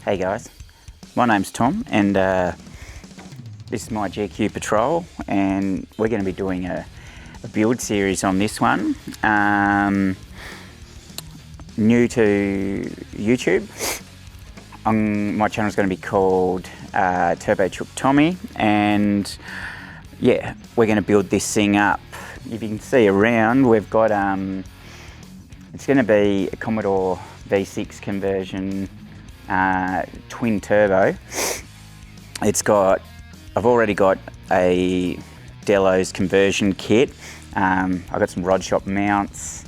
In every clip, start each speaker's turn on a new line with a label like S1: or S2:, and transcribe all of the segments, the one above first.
S1: Hey guys, my name's Tom and this is my GQ Patrol and we're going to be doing a build series on this one. New to YouTube, my channel is going to be called Turbo Chook Tommy, and yeah, we're going to build this thing up. If you can see around, we've got it's going to be a Commodore V6 conversion, twin turbo. I've already got a Delos conversion kit. I've got some rod shop mounts.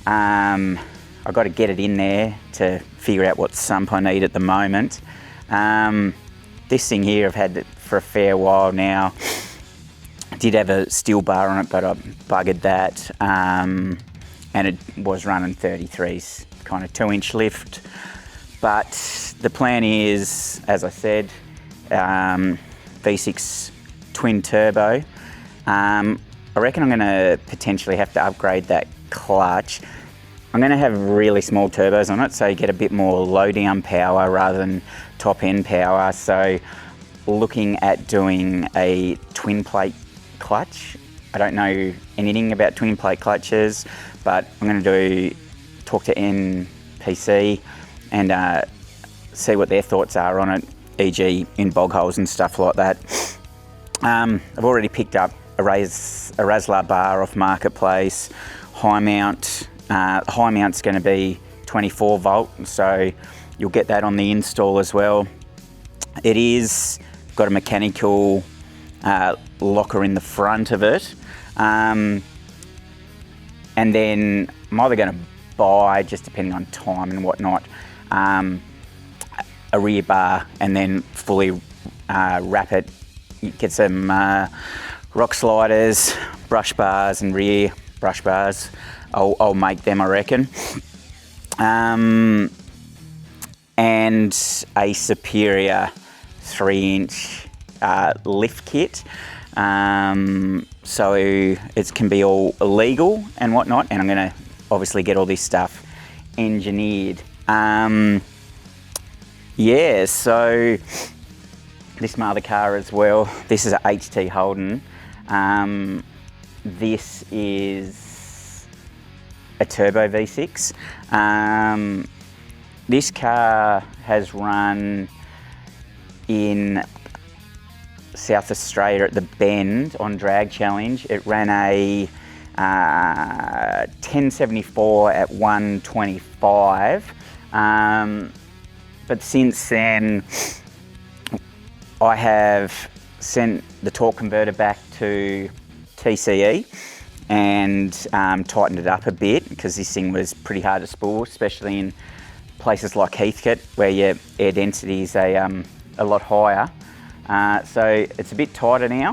S1: I've got to get it in there to figure out what sump I need at the moment. This thing here I've had it for a fair while now. I did have a steel bar on it, but I buggered that, and it was running 33s, kind of 2-inch lift. But the plan is, as I said, V6 twin turbo. I reckon I'm going to potentially have to upgrade that clutch. I'm going to have really small turbos on it, so you get a bit more low down power rather than top end power. So looking at doing a twin plate clutch. I don't know anything about twin plate clutches, but I'm going to talk to NPC and see what their thoughts are on it, e.g. in bog holes and stuff like that. I've already picked up a Raslar bar off Marketplace, high mount. High mount's going to be 24 volt, so you'll get that on the install as well. It is got a mechanical locker in the front of it, and then I'm either going to buy, just depending on time and whatnot, a rear bar and then fully wrap it. You get some rock sliders, brush bars and rear brush bars. I'll make them, I reckon. And a Superior 3-inch lift kit. So it can be all illegal and whatnot, and I'm gonna obviously get all this stuff engineered. Yeah, so this mother car as well. This is a HT Holden. This is a turbo V6. This car has run in South Australia at the Bend on Drag Challenge. It ran a 1074 at 125. But since then, I have sent the torque converter back to TCE and tightened it up a bit, because this thing was pretty hard to spool, especially in places like Heathcote where your air density is a lot higher. So it's a bit tighter now.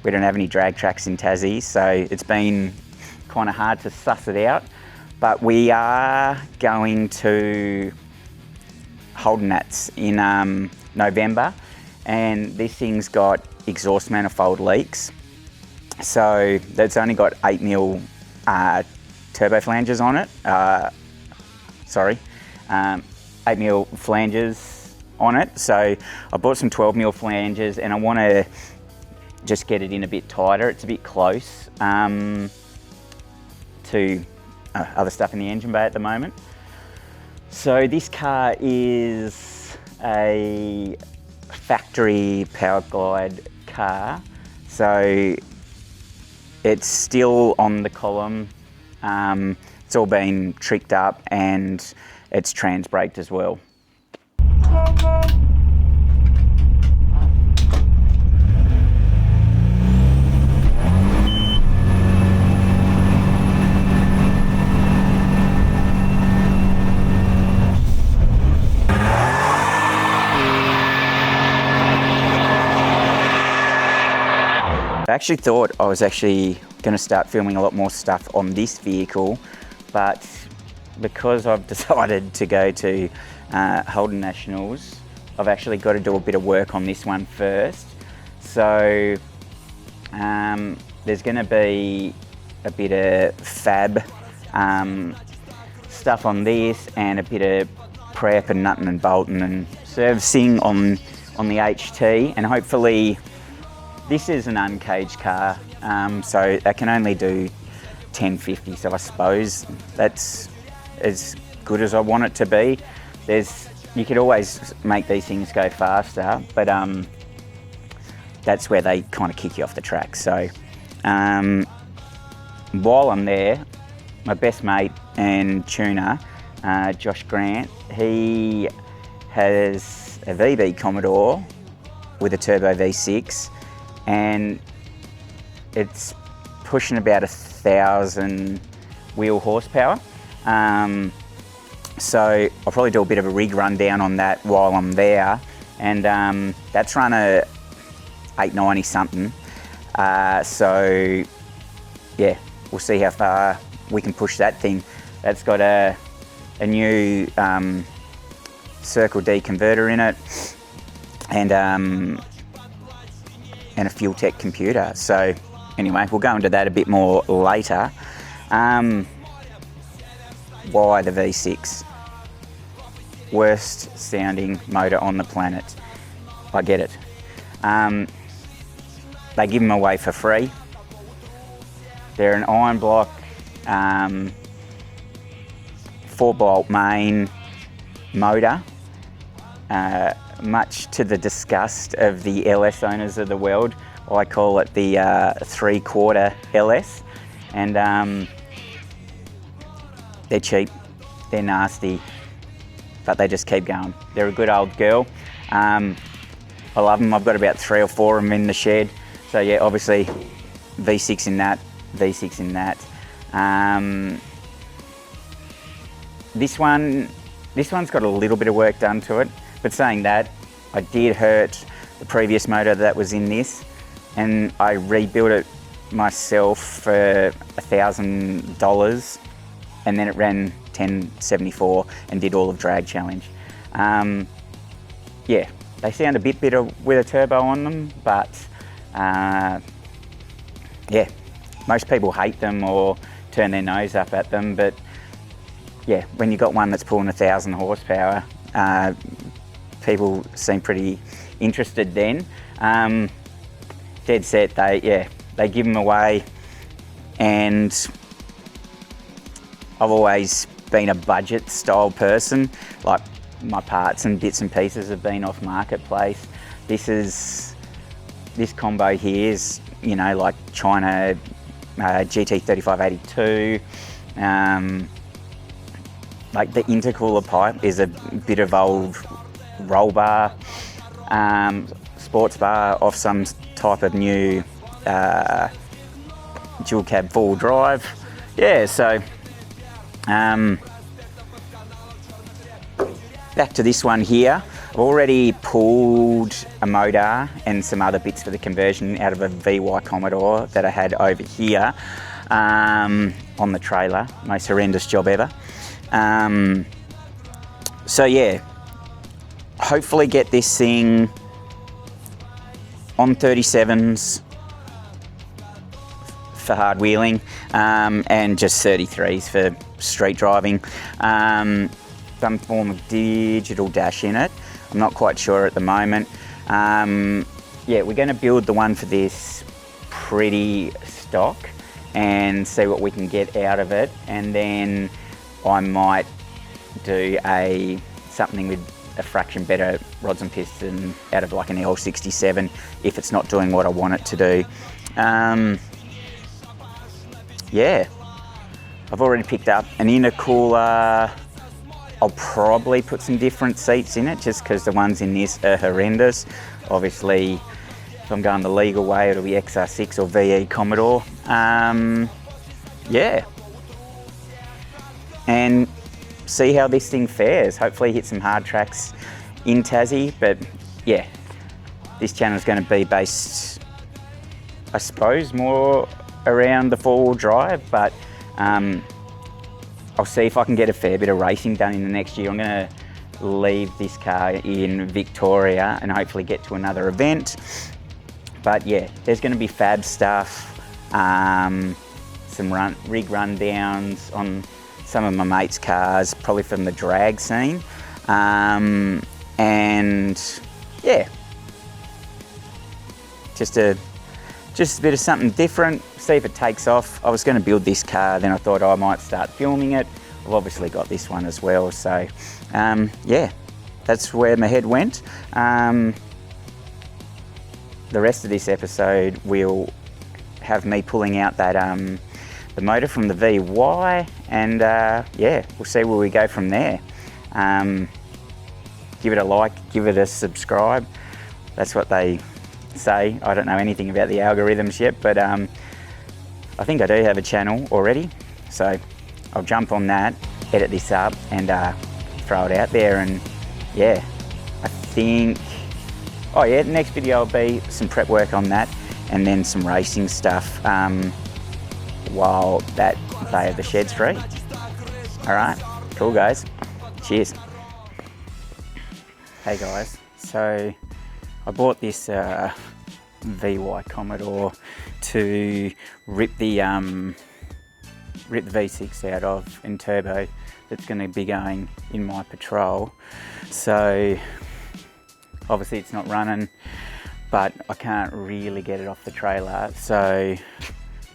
S1: We don't have any drag tracks in Tassie, so it's been kind of hard to suss it out. But we are going to Holden Nats in November, and this thing's got exhaust manifold leaks. So that's only got 8mm turbo flanges on it. 8mm flanges on it. So I bought some 12mm flanges, and I want to just get it in a bit tighter. It's a bit close to other stuff in the engine bay at the moment. So this car is a factory Power Glide car. So it's still on the column. It's all been tricked up and it's trans braked as well. I actually thought I was going to start filming a lot more stuff on this vehicle, but because I've decided to go to Holden Nationals, I've actually got to do a bit of work on this one first. So there's going to be a bit of fab stuff on this and a bit of prep and nutting and bolting and servicing on the HT, and hopefully this is an uncaged car, so that can only do 1050, so I suppose that's as good as I want it to be. You could always make these things go faster, but that's where they kind of kick you off the track. So while I'm there, my best mate and tuner, Josh Grant, he has a VB Commodore with a turbo V6, and it's pushing about 1,000 wheel horsepower. So I'll probably do a bit of a rig rundown on that while I'm there, and that's run a 890 something. So yeah, we'll see how far we can push that thing. That's got a new Circle D converter in it, and a Fuel Tech computer. So anyway, we'll go into that a bit more later. Why the V6? Worst sounding motor on the planet. I get it. They give them away for free. They're an iron block, 4-bolt main motor, much to the disgust of the LS owners of the world. I call it the 3/4 LS, and they're cheap, they're nasty, but they just keep going. They're a good old girl. I love them. I've got about 3 or 4 of them in the shed. So yeah, obviously V6 in that, V6 in that. This one's got a little bit of work done to it, but saying that, I did hurt the previous motor that was in this, and I rebuilt it myself for $1,000, and then it ran 1074 and did all of Drag Challenge. Yeah, they sound a bit bitter with a turbo on them, but yeah, most people hate them or turn their nose up at them, but yeah, when you've got one that's pulling 1,000 horsepower, people seem pretty interested then. Dead set, they give them away, and I've always been a budget style person. Like, my parts and bits and pieces have been off marketplace. This combo here is, you know, like China GT3582. Like the intercooler pipe is a bit of old roll bar, sports bar off some type of new dual cab full drive. Yeah, so back to this one here. I've already pulled a motor and some other bits for the conversion out of a VY Commodore that I had over here on the trailer. Most horrendous job ever. So yeah, hopefully get this thing on 37s for hard wheeling, and just 33s for street driving. Some form of digital dash in it. I'm not quite sure at the moment. Yeah, we're going to build the one for this pretty stock and see what we can get out of it, and then I might do something with a fraction better rods and piston out of like an L67 if it's not doing what I want it to do. Yeah, I've already picked up an intercooler. I'll probably put some different seats in it just because the ones in this are horrendous. Obviously, if I'm going the legal way, it'll be XR6 or VE Commodore. Yeah. And see how this thing fares. Hopefully hit some hard tracks in Tassie, but yeah, this channel is going to be based, I suppose, more around the 4-wheel drive, but I'll see if I can get a fair bit of racing done in the next year. I'm going to leave this car in Victoria and hopefully get to another event. But yeah, there's going to be fab stuff, some rig rundowns on some of my mates' cars, probably from the drag scene. And yeah, just a bit of something different, see if it takes off. I was going to build this car, then I thought I might start filming it. I've obviously got this one as well, so yeah, that's where my head went. The rest of this episode will have me pulling out that the motor from the VY, and yeah, we'll see where we go from there. Give it a like, give it a subscribe. That's what they say. I don't know anything about the algorithms yet, but I think I do have a channel already, so I'll jump on that, edit this up, and throw it out there. And yeah, I think, oh yeah, the next video will be some prep work on that, and then some racing stuff while that day of the shed's free. All right, cool guys, cheers. Hey guys, so I bought this VY Commodore to rip the V6 out of in turbo that's going to be going in my Patrol. So obviously it's not running, but I can't really get it off the trailer, so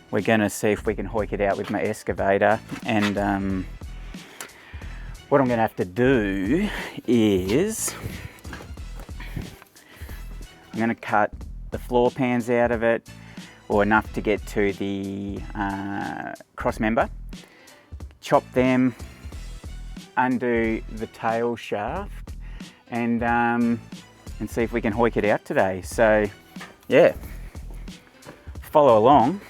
S1: we're going to see if we can hoik it out with my excavator. And what I'm going to have to do is I'm going to cut the floor pans out of it, or enough to get to the cross member, chop them, undo the tail shaft, and see if we can hoik it out today. So yeah, follow along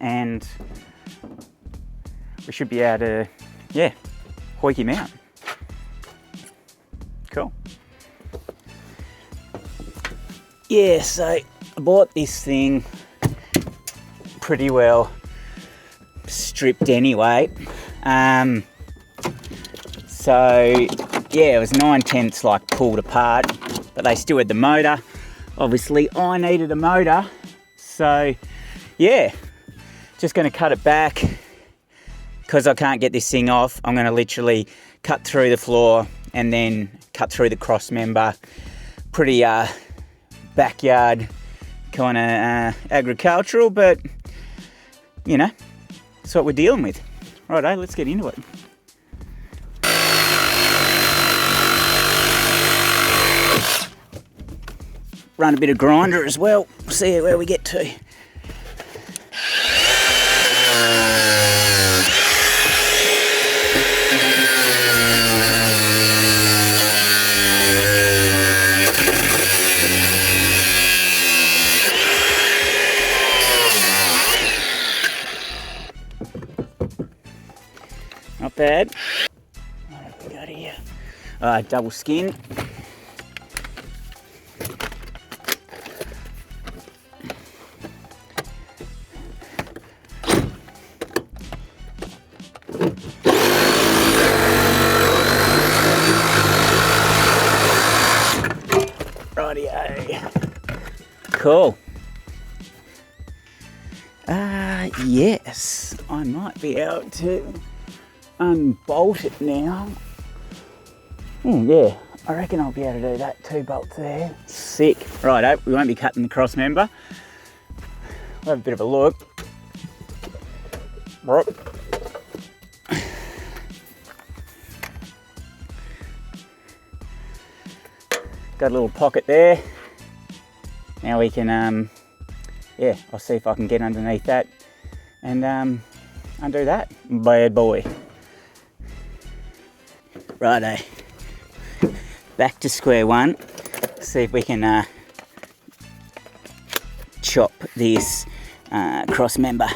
S1: and we should be able to, yeah, hoik him out. Cool. Yeah, so I bought this thing pretty well stripped anyway. So yeah, it was 9/10 like pulled apart, but they still had the motor. Obviously I needed a motor, so yeah, just gonna cut it back. Because I can't get this thing off, I'm gonna literally cut through the floor and then cut through the cross member. Pretty backyard kind of agricultural, but you know, that's what we're dealing with. Righto, let's get into it. Run a bit of grinder as well, see where we get to. Not bad. What have we got here? Double skin. Rightio. Cool. Yes, I might be able to unbolt it now. Yeah, I reckon I'll be able to do that. 2 bolts there. Sick. Righto, we won't be cutting the cross member. We'll have a bit of a look. Got a little pocket there. Now we can, yeah, I'll see if I can get underneath that and undo that bad boy. Righto, back to square one. See if we can chop this cross member.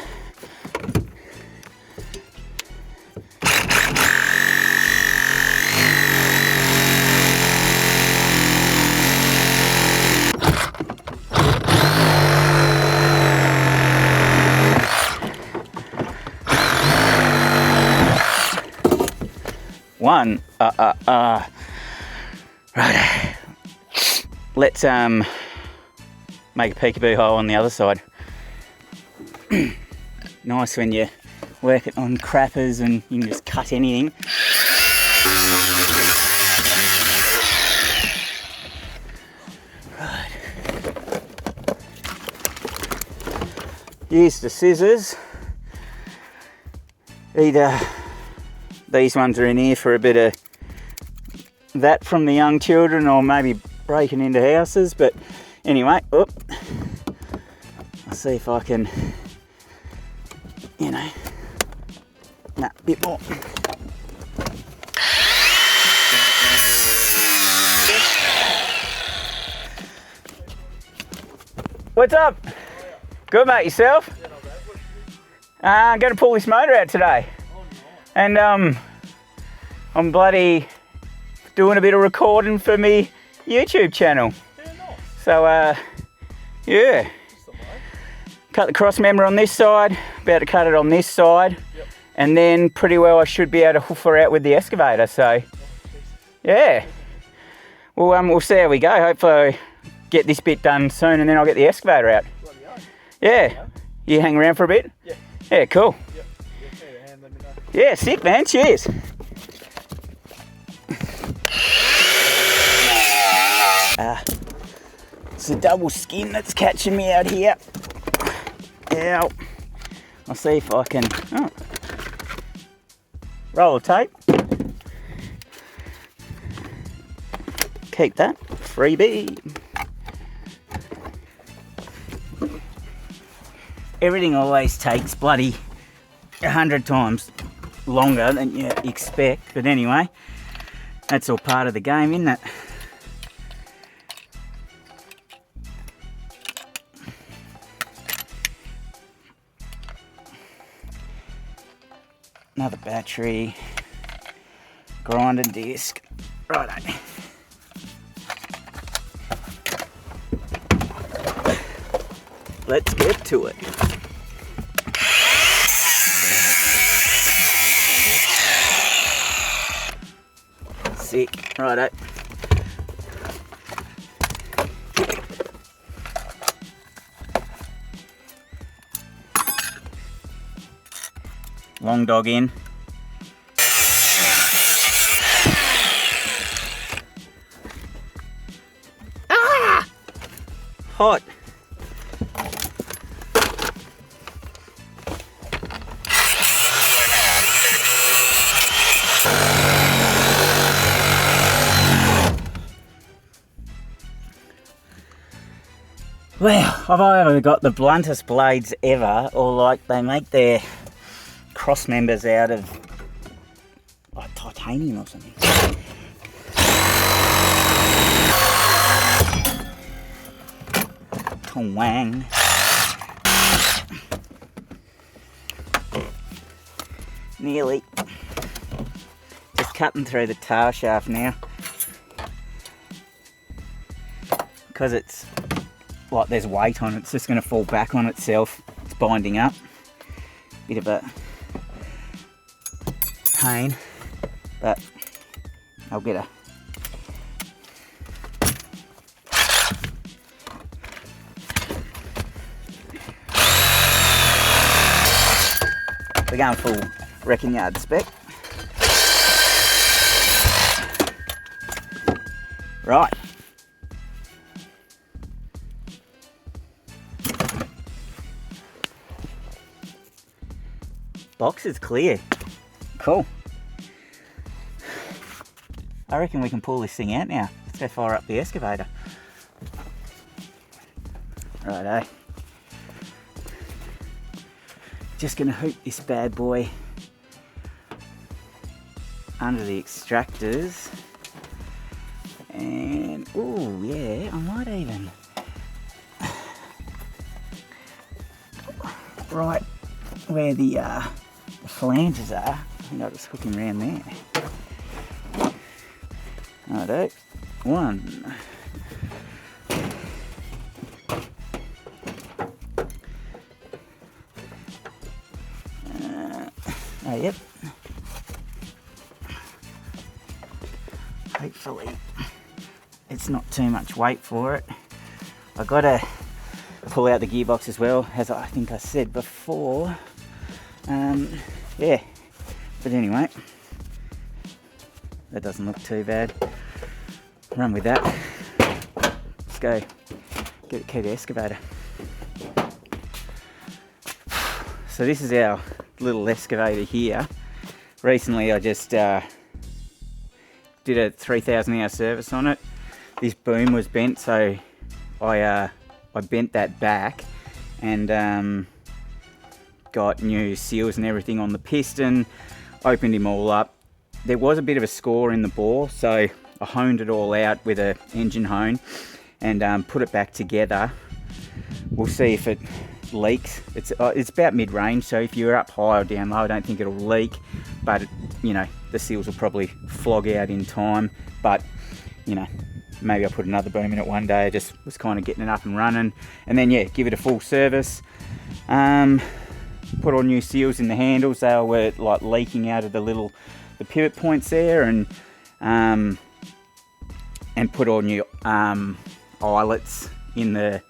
S1: One, right. Let's make a peekaboo hole on the other side. Nice when you're working on crappers and you can just cut anything. Use the scissors. Either these ones are in here for a bit of that from the young children, or maybe breaking into houses. But anyway, I'll see if I can, a bit more. What's up? Good, mate. Yourself? I'm going to pull this motor out today. And I'm bloody doing a bit of recording for me YouTube channel. So, yeah. Cut the cross member on this side, about to cut it on this side. Yep. And then pretty well I should be able to hoof her out with the excavator. So, yeah. Well, we'll see how we go. Hopefully get this bit done soon and then I'll get the excavator out. Yeah. You hang around for a bit? Yeah. Yeah, cool. Yep. Yeah, sick, man. Cheers. It's a double skin that's catching me out here. Ow. I'll see if I can... roll of tape. Keep that. Freebie. Everything always takes bloody 100 times longer than you expect. But anyway, that's all part of the game, isn't it? Another battery, grinding disc. Righto. Let's get to it. Sick. Righto. Long dog in. Ah! Hot. Wow, have I ever got the bluntest blades ever, or like they make their cross members out of like titanium or something. Twang. Nearly. Just cutting through the tail shaft now. Because it's like there's weight on it, it's just going to fall back on itself. It's binding up. Bit of a pain, but I'll get a we're going full wrecking yard spec. Right. Box is clear. Cool. I reckon we can pull this thing out now. Let's go fire up the excavator. Righto. Just gonna hoop this bad boy under the extractors. And, oh yeah, I might even. Right where the flanges are, I think I'll just hook him around there. Righto, one. Oh, yep. Hopefully it's not too much weight for it. I gotta pull out the gearbox as well, as I think I said before. Yeah, but anyway, that doesn't look too bad. Run with that. Let's go get the key to the excavator. So this is our little excavator here. Recently I just did a 3,000 hour service on it. This boom was bent, so I bent that back and got new seals and everything on the piston, opened him all up. There was a bit of a score in the bore, so I honed it all out with an engine hone and put it back together. We'll see if it leaks. It's about mid-range, so if you're up high or down low, I don't think it'll leak, but you know, the seals will probably flog out in time. But you know, maybe I'll put another boom in it one day. I just was kind of getting it up and running, and then yeah, give it a full service. Put all new seals in the handles. They were like leaking out of the pivot points there, and put all new eyelets in the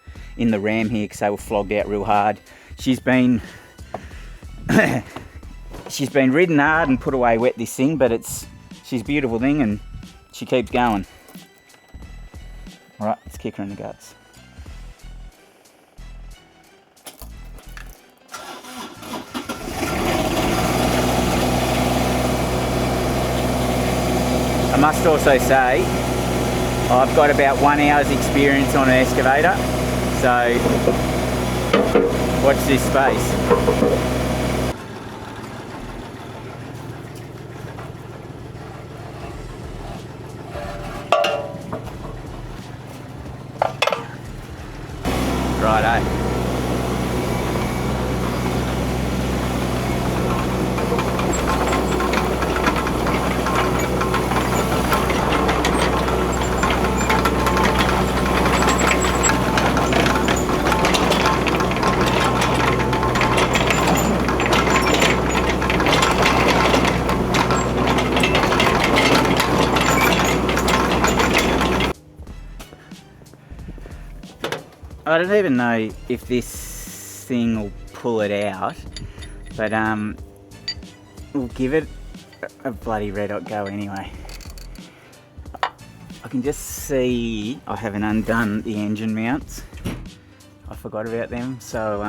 S1: ram here because they were flogged out real hard. She's been ridden hard and put away wet, this thing, but she's a beautiful thing and she keeps going. All right, let's kick her in the guts. I must also say, I've got about 1 hour's experience on an excavator, so watch this space. Righto. I don't even know if this thing will pull it out, but we'll give it a bloody red hot go anyway. I can just see I haven't undone the engine mounts. I forgot about them, so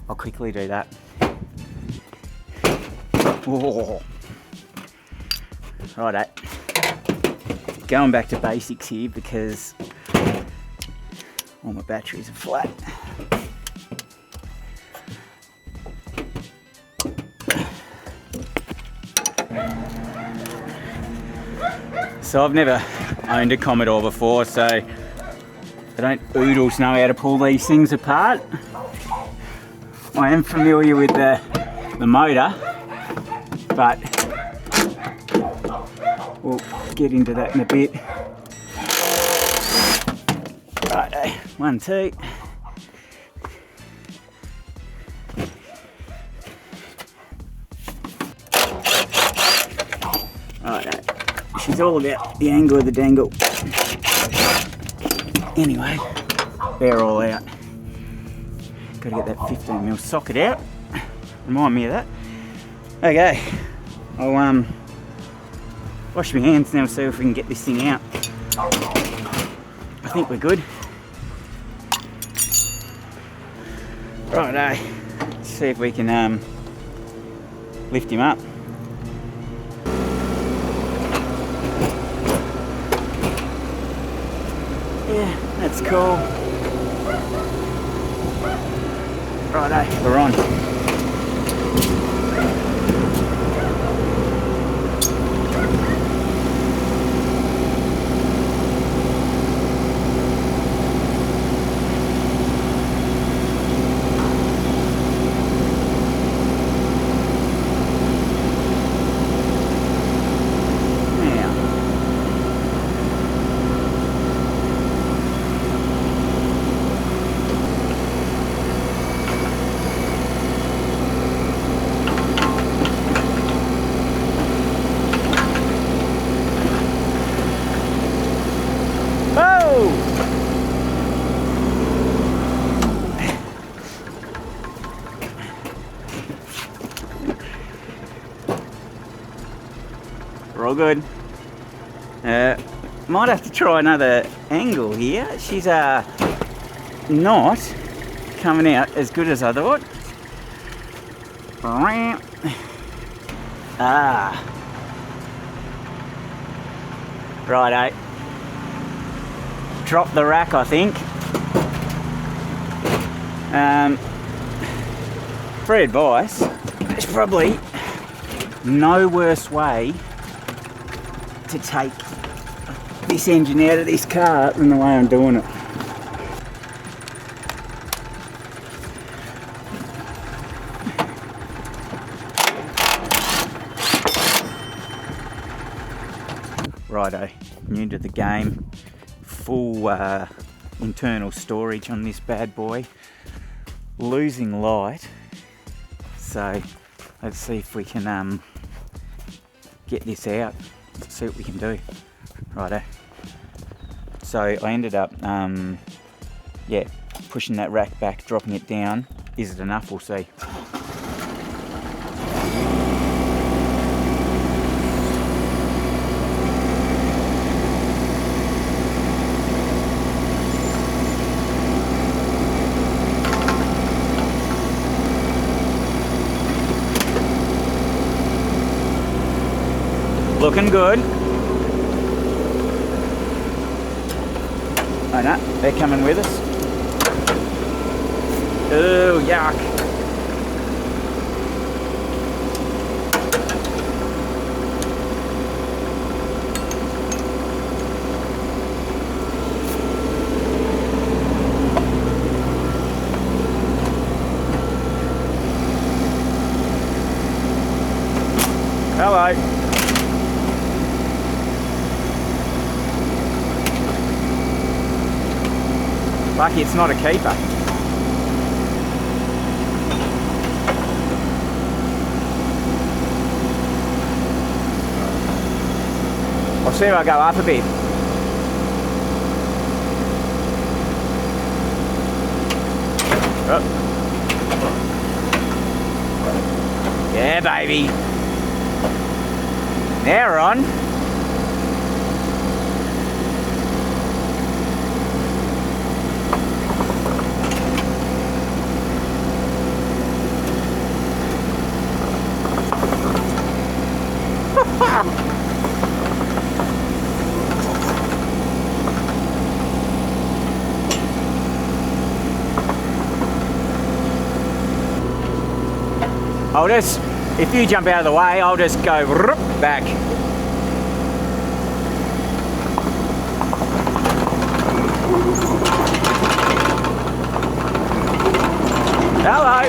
S1: I'll quickly do that. Whoa. Righto. Going back to basics here because all my batteries are flat. So I've never owned a Commodore before, so I don't oodles know how to pull these things apart. I am familiar with the motor, but we'll get into that in a bit. Righto, 1, 2. Righto, she's all about the angle of the dangle. Anyway, they're all out. Got to get that 15mm socket out. Remind me of that. Okay, I'll wash my hands now, see if we can get this thing out. I think we're good. Righto, let's see if we can lift him up. Yeah, that's cool. Righto, we're on. We're all good. Might have to try another angle here. She's not coming out as good as I thought. Ah. Righto. Drop the rack, I think. Free advice, there's probably no worse way to take this engine out of this car than the way I'm doing it. Righto, new to the game, full internal storage on this bad boy, losing light, so let's see if we can get this out, see what we can do. Righto, so I ended up pushing that rack back, dropping it down. Is it enough? We'll see. Looking good. Oh no, they're coming with us. Oh, yuck. Hello. Lucky it's not a keeper. I'll see if I go up a bit. Oh. Yeah, baby. Now we're on. I'll just, if you jump out of the way, I'll just go back. Hello.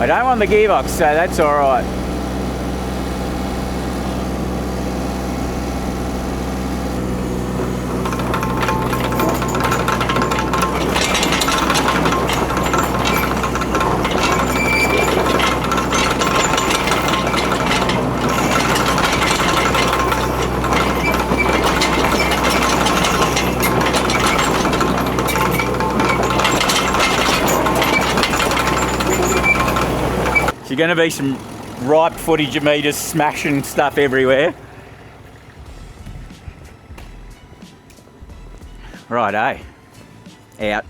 S1: I don't want the gearbox, so that's all right. There's going to be some ripe footage of me just smashing stuff everywhere. Righto, out.